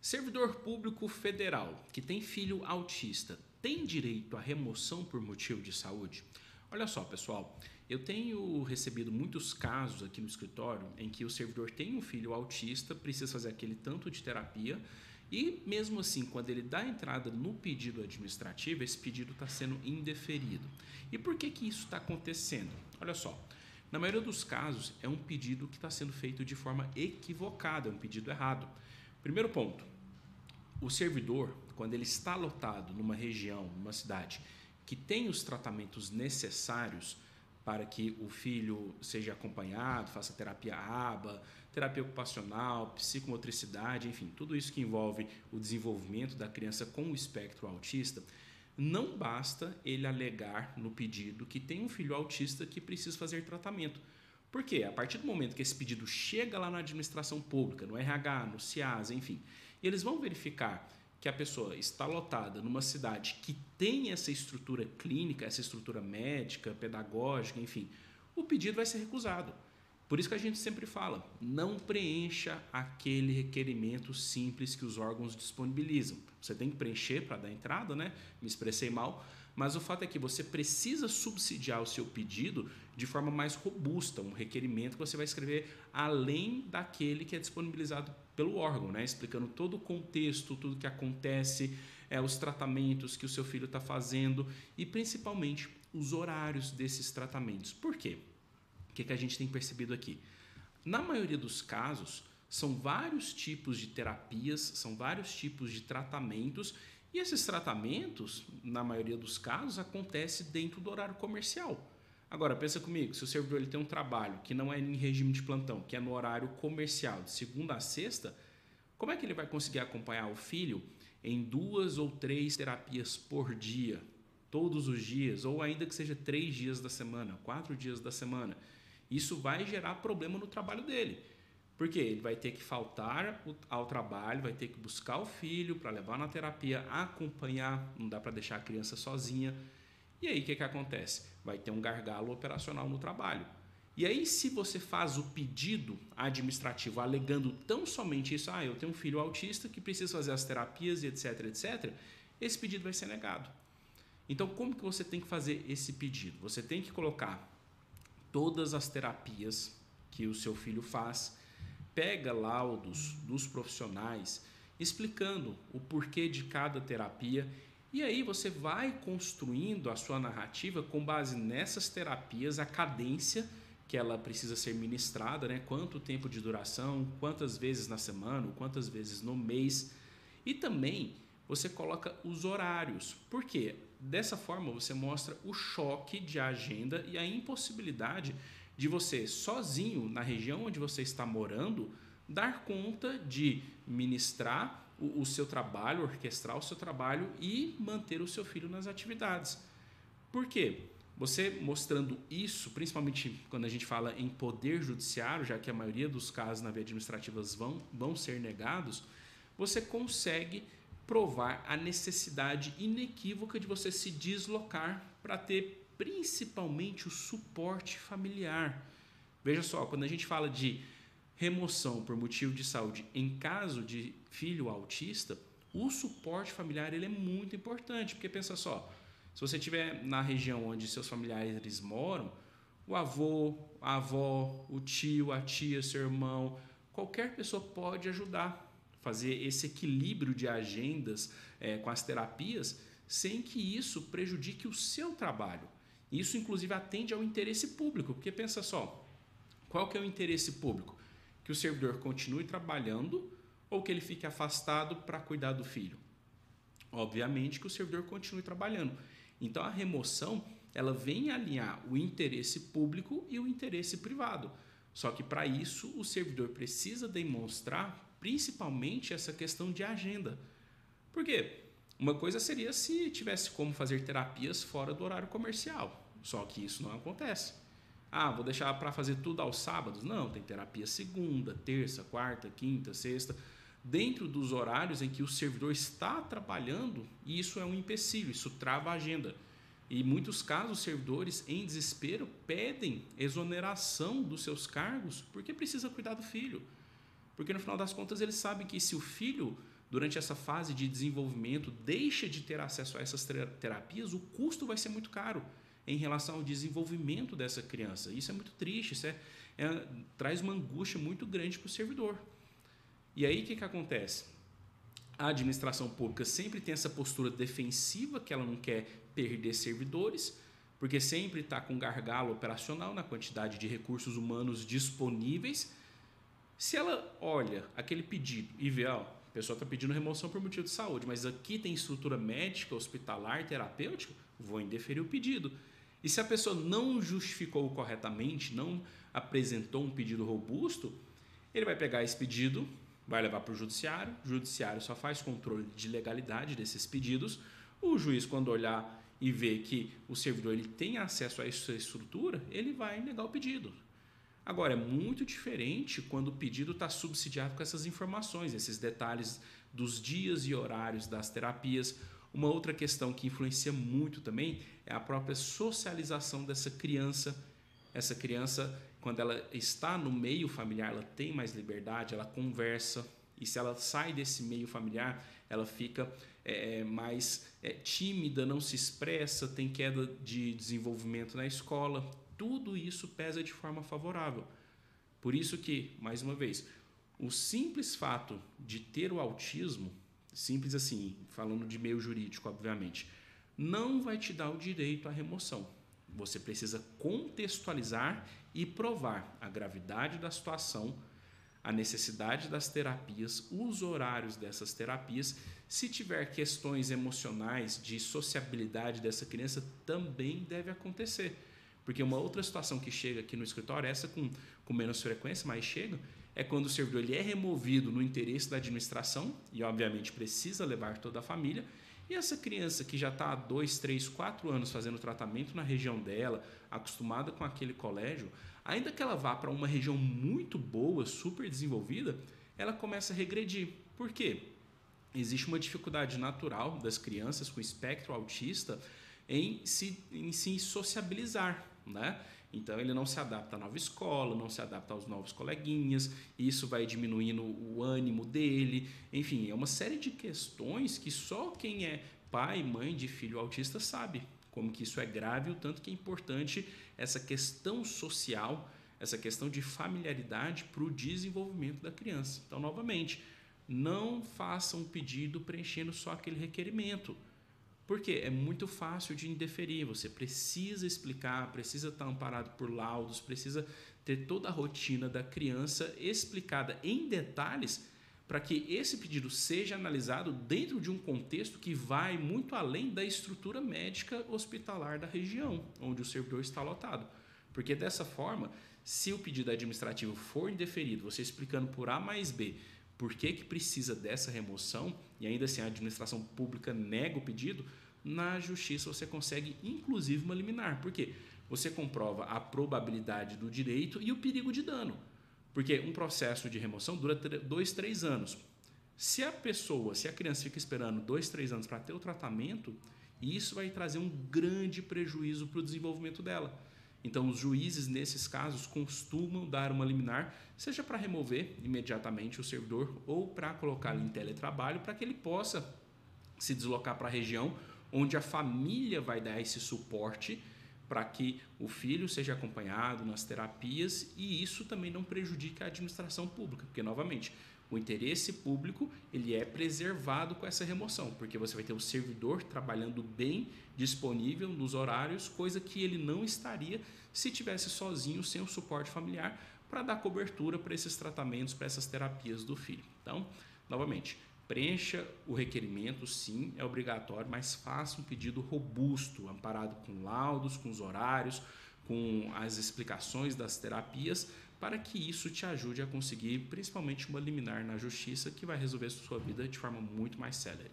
Servidor público federal que tem filho autista tem direito à remoção por motivo de saúde? Olha só, pessoal, eu tenho recebido muitos casos aqui no escritório em que o servidor tem um filho autista, precisa fazer aquele tanto de terapia e, mesmo assim, quando ele dá entrada no pedido administrativo, esse pedido está sendo indeferido. E por que isso está acontecendo? Olha só, na maioria dos casos é um pedido que está sendo feito de forma equivocada, é um pedido errado. Primeiro ponto, o servidor, quando ele está lotado numa região, numa cidade, que tem os tratamentos necessários para que o filho seja acompanhado, faça terapia ABA, terapia ocupacional, psicomotricidade, enfim, tudo isso que envolve o desenvolvimento da criança com o espectro autista, não basta ele alegar no pedido que tem um filho autista que precisa fazer tratamento. Por quê? A partir do momento que esse pedido chega lá na administração pública, no RH, no CIAS, enfim, eles vão verificar que a pessoa está lotada numa cidade que tem essa estrutura clínica, essa estrutura médica, pedagógica, enfim, o pedido vai ser recusado. Por isso que a gente sempre fala, não preencha aquele requerimento simples que os órgãos disponibilizam. Você tem que preencher para dar entrada, né? Me expressei mal, mas o fato é que você precisa subsidiar o seu pedido de forma mais robusta, um requerimento que você vai escrever além daquele que é disponibilizado pelo órgão, né? Explicando todo o contexto, tudo que acontece, os tratamentos que o seu filho está fazendo e principalmente os horários desses tratamentos. Por quê? O que a gente tem percebido aqui? Na maioria dos casos, são vários tipos de terapias, são vários tipos de tratamentos e esses tratamentos, na maioria dos casos, acontecem dentro do horário comercial. Agora, pensa comigo, se o servidor ele tem um trabalho que não é em regime de plantão, que é no horário comercial, de segunda a sexta, como é que ele vai conseguir acompanhar o filho em 2 ou 3 terapias por dia, todos os dias, ou ainda que seja 3 dias da semana, 4 dias da semana? Isso vai gerar problema no trabalho dele. Porque ele vai ter que faltar ao trabalho, vai ter que buscar o filho para levar na terapia, acompanhar, não dá para deixar a criança sozinha. E aí o que acontece? Vai ter um gargalo operacional no trabalho. E aí se você faz o pedido administrativo alegando tão somente isso, eu tenho um filho autista que precisa fazer as terapias e etc, etc, esse pedido vai ser negado. Então como que você tem que fazer esse pedido? Você tem que colocar todas as terapias que o seu filho faz, pega laudos dos profissionais explicando o porquê de cada terapia e aí você vai construindo a sua narrativa com base nessas terapias, a cadência que ela precisa ser ministrada, né? Quanto tempo de duração, quantas vezes na semana, quantas vezes no mês e também você coloca os horários. Por quê? Dessa forma você mostra o choque de agenda e a impossibilidade de você, sozinho, na região onde você está morando, dar conta de ministrar o seu trabalho, orquestrar o seu trabalho e manter o seu filho nas atividades. Por quê? Você mostrando isso, principalmente quando a gente fala em poder judiciário, já que a maioria dos casos na via administrativa vão ser negados, você consegue provar a necessidade inequívoca de você se deslocar para ter principalmente o suporte familiar. Veja só, quando a gente fala de remoção por motivo de saúde em caso de filho autista, o suporte familiar ele é muito importante, porque pensa só, se você estiver na região onde seus familiares moram, o avô, a avó, o tio, a tia, seu irmão, qualquer pessoa pode ajudar fazer esse equilíbrio de agendas com as terapias sem que isso prejudique o seu trabalho. Isso, inclusive, atende ao interesse público, porque pensa só, qual que é o interesse público? Que o servidor continue trabalhando ou que ele fique afastado para cuidar do filho? Obviamente que o servidor continue trabalhando. Então, a remoção ela vem alinhar o interesse público e o interesse privado. Só que, para isso, o servidor precisa demonstrar principalmente essa questão de agenda. Por quê? Uma coisa seria se tivesse como fazer terapias fora do horário comercial, só que isso não acontece. Vou deixar para fazer tudo aos sábados? Não, tem terapia segunda, terça, quarta, quinta, sexta, dentro dos horários em que o servidor está trabalhando, e isso é um empecilho, isso trava a agenda. E em muitos casos, os servidores, em desespero, pedem exoneração dos seus cargos porque precisa cuidar do filho. Porque no final das contas eles sabem que se o filho durante essa fase de desenvolvimento, deixa de ter acesso a essas terapias, o custo vai ser muito caro em relação ao desenvolvimento dessa criança. Isso é muito triste, isso traz uma angústia muito grande para o servidor. E aí o que acontece? A administração pública sempre tem essa postura defensiva, que ela não quer perder servidores, porque sempre está com gargalo operacional na quantidade de recursos humanos disponíveis. Se ela olha aquele pedido e vê, a pessoa está pedindo remoção por motivo de saúde, mas aqui tem estrutura médica, hospitalar, terapêutica, vou indeferir o pedido. E se a pessoa não justificou corretamente, não apresentou um pedido robusto, ele vai pegar esse pedido, vai levar para o judiciário só faz controle de legalidade desses pedidos, o juiz, quando olhar e ver que o servidor ele tem acesso a essa estrutura, ele vai negar o pedido. Agora, é muito diferente quando o pedido está subsidiado com essas informações, esses detalhes dos dias e horários das terapias. Uma outra questão que influencia muito também é a própria socialização dessa criança. Essa criança, quando ela está no meio familiar, ela tem mais liberdade, ela conversa, e se ela sai desse meio familiar, ela fica mais tímida, não se expressa, tem queda de desenvolvimento na escola. Tudo isso pesa de forma favorável. Por isso que, mais uma vez, o simples fato de ter o autismo, simples assim, falando de meio jurídico, obviamente, não vai te dar o direito à remoção. Você precisa contextualizar e provar a gravidade da situação, a necessidade das terapias, os horários dessas terapias. Se tiver questões emocionais de sociabilidade dessa criança, também deve acontecer. Porque uma outra situação que chega aqui no escritório, essa com menos frequência, mas chega, é quando o servidor ele é removido no interesse da administração e, obviamente, precisa levar toda a família, e essa criança que já está há 2, 3, 4 anos fazendo tratamento na região dela, acostumada com aquele colégio, ainda que ela vá para uma região muito boa, super desenvolvida, ela começa a regredir. Por quê? Existe uma dificuldade natural das crianças com espectro autista em se sociabilizar, né? Então ele não se adapta à nova escola, não se adapta aos novos coleguinhas, isso vai diminuindo o ânimo dele, enfim, é uma série de questões que só quem é pai e mãe de filho autista sabe como que isso é grave, o tanto que é importante essa questão social, essa questão de familiaridade para o desenvolvimento da criança. Então, novamente, não faça um pedido preenchendo só aquele requerimento. Porque é muito fácil de indeferir, você precisa explicar, precisa estar amparado por laudos, precisa ter toda a rotina da criança explicada em detalhes para que esse pedido seja analisado dentro de um contexto que vai muito além da estrutura médica hospitalar da região onde o servidor está lotado. Porque dessa forma, se o pedido administrativo for indeferido, você explicando por A mais B por que precisa dessa remoção e ainda assim a administração pública nega o pedido, na justiça você consegue inclusive uma liminar. Por quê? Você comprova a probabilidade do direito e o perigo de dano. Porque um processo de remoção dura 2, 3 anos. Se a criança fica esperando 2, 3 anos para ter o tratamento, isso vai trazer um grande prejuízo para o desenvolvimento dela. Então, os juízes, nesses casos, costumam dar uma liminar, seja para remover imediatamente o servidor ou para colocá-lo em teletrabalho, para que ele possa se deslocar para a região onde a família vai dar esse suporte para que o filho seja acompanhado nas terapias e isso também não prejudica a administração pública, porque, novamente, o interesse público ele é preservado com essa remoção, porque você vai ter o servidor trabalhando bem, disponível nos horários, coisa que ele não estaria se tivesse sozinho, sem o suporte familiar, para dar cobertura para esses tratamentos, para essas terapias do filho. Então, novamente, preencha o requerimento, sim, é obrigatório, mas faça um pedido robusto, amparado com laudos, com os horários, com as explicações das terapias, para que isso te ajude a conseguir, principalmente, uma liminar na justiça que vai resolver a sua vida de forma muito mais célere.